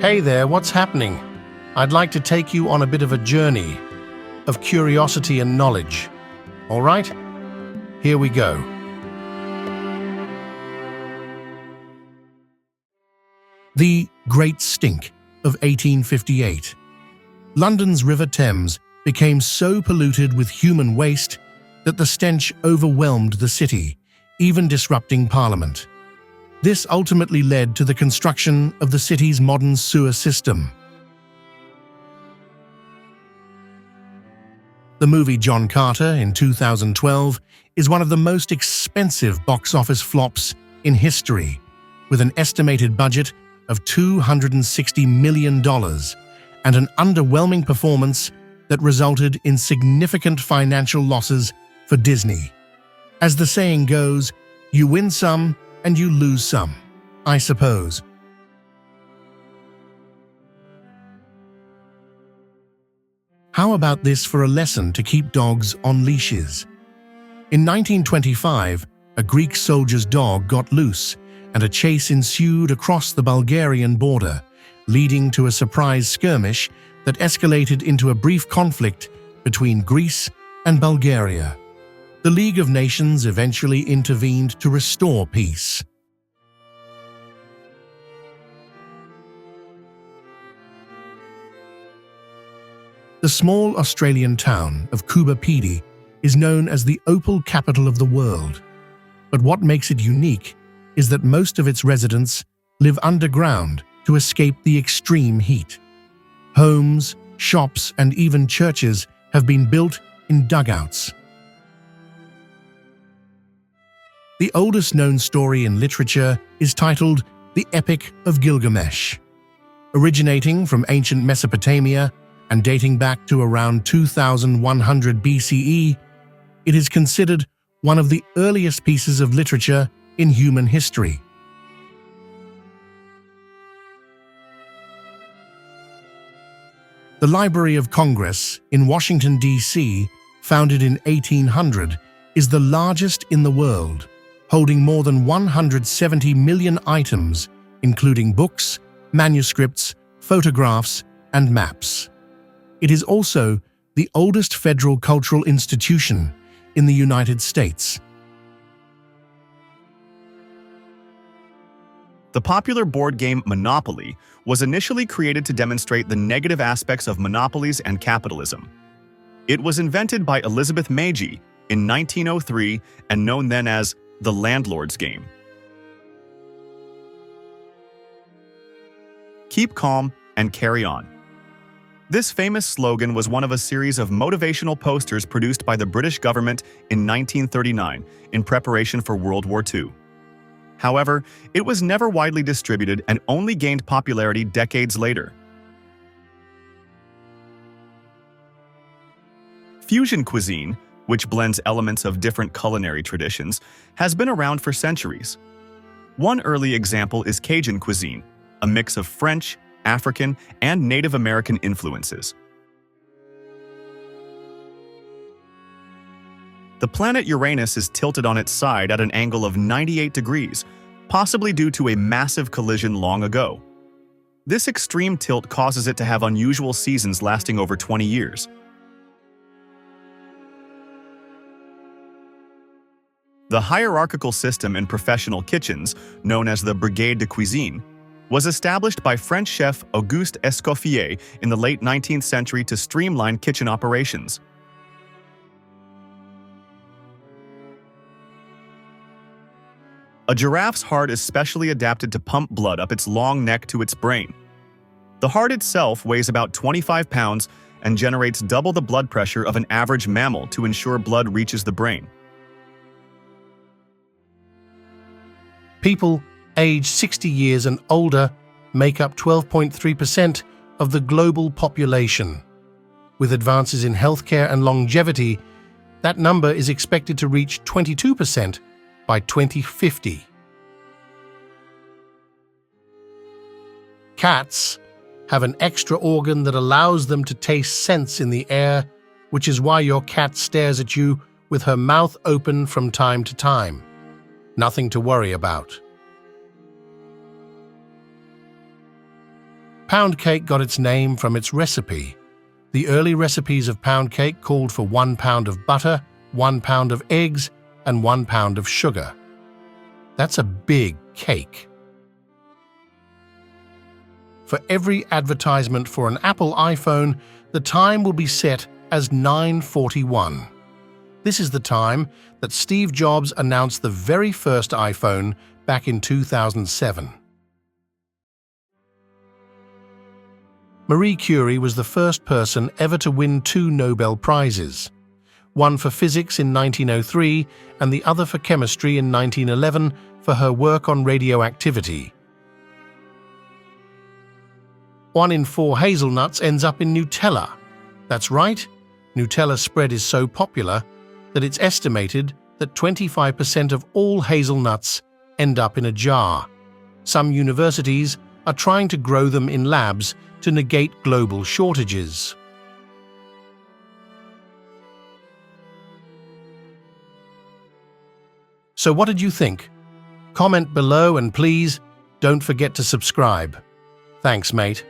Hey there, what's happening? I'd like to take you on a bit of a journey of curiosity and knowledge. All right? Here we go. The Great Stink of 1858. London's River Thames became so polluted with human waste that the stench overwhelmed the city, even disrupting Parliament. This ultimately led to the construction of the city's modern sewer system. The movie John Carter in 2012 is one of the most expensive box office flops in history, with an estimated budget of $260 million and an underwhelming performance that resulted in significant financial losses for Disney. As the saying goes, you win some and you lose some, I suppose. How about this for a lesson to keep dogs on leashes? In 1925, a Greek soldier's dog got loose and a chase ensued across the Bulgarian border, leading to a surprise skirmish that escalated into a brief conflict between Greece and Bulgaria. The League of Nations eventually intervened to restore peace. The small Australian town of Coober Pedy is known as the opal capital of the world. But what makes it unique is that most of its residents live underground to escape the extreme heat. Homes, shops, and even churches have been built in dugouts. The oldest known story in literature is titled The Epic of Gilgamesh. Originating from ancient Mesopotamia and dating back to around 2100 BCE, it is considered one of the earliest pieces of literature in human history. The Library of Congress in Washington, D.C., founded in 1800, is the largest in the world, holding more than 170 million items, including books, manuscripts, photographs, and maps. It is also the oldest federal cultural institution in the United States. The popular board game Monopoly was initially created to demonstrate the negative aspects of monopolies and capitalism. It was invented by Elizabeth Magie in 1903 and known then as the landlord's game. Keep calm and carry on. This famous slogan was one of a series of motivational posters produced by the British government in 1939 in preparation for World War II. However, it was never widely distributed and only gained popularity decades later. Fusion cuisine, which blends elements of different culinary traditions, has been around for centuries. One early example is Cajun cuisine, a mix of French, African, and Native American influences. The planet Uranus is tilted on its side at an angle of 98 degrees, possibly due to a massive collision long ago. This extreme tilt causes it to have unusual seasons lasting over 20 years. The hierarchical system in professional kitchens, known as the Brigade de Cuisine, was established by French chef Auguste Escoffier in the late 19th century to streamline kitchen operations. A giraffe's heart is specially adapted to pump blood up its long neck to its brain. The heart itself weighs about 25 pounds and generates double the blood pressure of an average mammal to ensure blood reaches the brain. People aged 60 years and older make up 12.3% of the global population. With advances in healthcare and longevity, that number is expected to reach 22% by 2050. Cats have an extra organ that allows them to taste scents in the air, which is why your cat stares at you with her mouth open from time to time. Nothing to worry about. Pound cake got its name from its recipe. The early recipes of pound cake called for 1 pound of butter, 1 pound of eggs, and 1 pound of sugar. That's a big cake. For every advertisement for an Apple iPhone, the time will be set as 9:41. This is the time that Steve Jobs announced the very first iPhone back in 2007. Marie Curie was the first person ever to win 2 Nobel Prizes, one for physics in 1903 and the other for chemistry in 1911 for her work on radioactivity. 1 in 4 hazelnuts ends up in Nutella. That's right, Nutella spread is so popular that it's estimated that 25% of all hazelnuts end up in a jar. Some universities are trying to grow them in labs to negate global shortages. So what did you think? Comment below and please don't forget to subscribe. Thanks, mate.